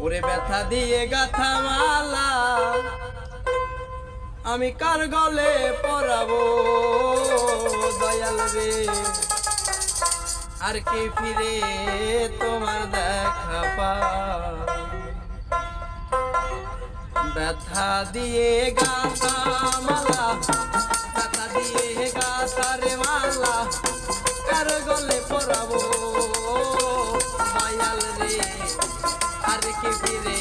ওরে ব্যথা দিয়ে গাথা মালা আমি কার গলে পরাবো দয়াল রে। আর কি ফিরে তোমার দেখা পাই, ব্যথা দিয়ে গাথা মালা, ব্যথা দিয়ে গাথা রে মালা কার গলে পরাবো দয়াল রে। আর কি ফিরে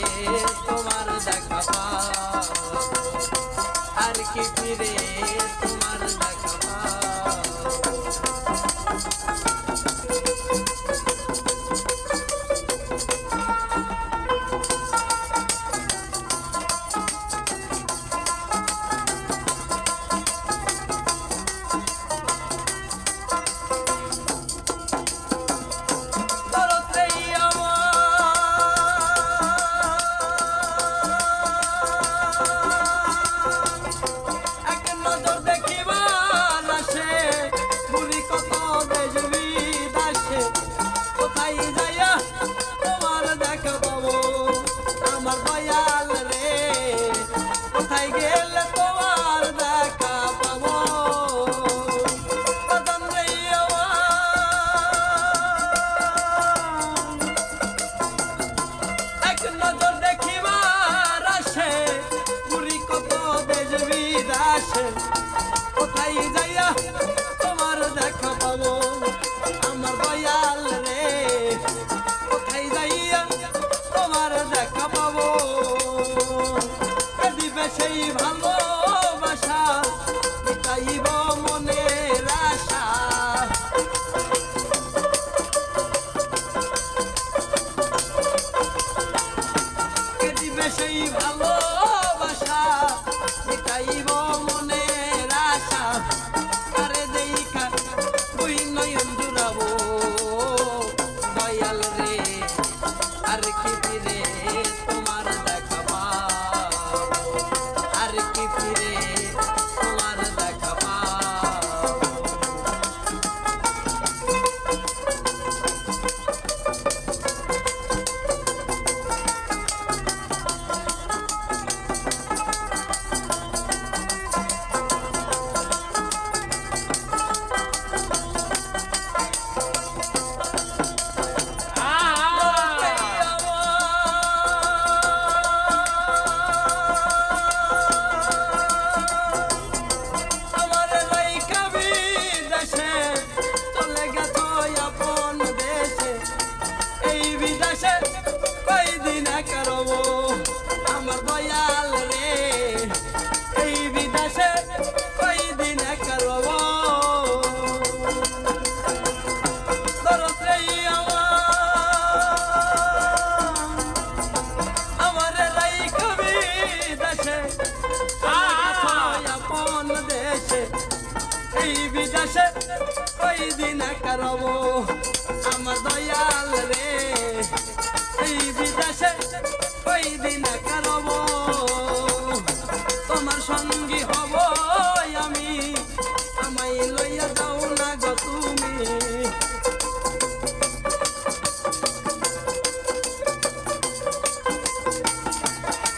তোমার দেখা পাই, আর কি ফিরে তোমার দেখা পাই। কোথায় যাইয়া তোমার দেখা পাবো আমার দয়াল রে, কোথায় যাইয়া তোমার দেখা পাবো। দিবে সেই ভালোবাসা মিটাইব মনের আশা, দিবে সেই ভালোবাসা মিটাইব মনের আশা। আরে দেখা তুই নয়ন জুড়াবো দয়াল রে, আর কি ফিরে তোমার দেখা পাবো, আর কি ফিরে তোমার দেখা পাবো। আমার দয়াল রে এই বিদেশে কয়দিন করব, আমার লাইকা বিদেশে আপন দেশে এই বিদেশে কয়দিন করব আমার দয়াল রে এই বিদেশে কয়দিন করব। তোমার সঙ্গী হব আমি, আমায় লইয়া যাও না গো তুমি।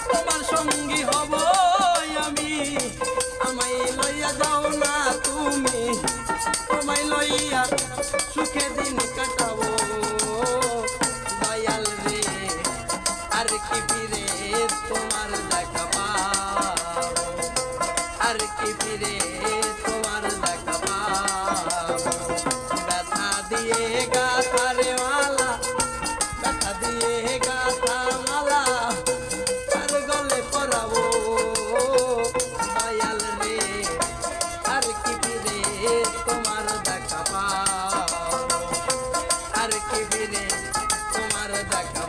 তোমার সঙ্গী হব আমি, আমায় লইয়া যাও না তুমি। তোমায় লইয়া সুখে দিন কাটাবো দয়াল রে, আর কি ফিরে তোমার দেখা পাবো, আর কি ফিরে তোমার দেখা পাবো। ব্যথা দিয়ে গাথা রে মালা, ব্যথা দিয়ে গাথা মালা কার গলে পরাবো দয়াল রে, আর কি ফিরে তোমার দেখা পাবো, আর কি ফিরে তোমার দেখা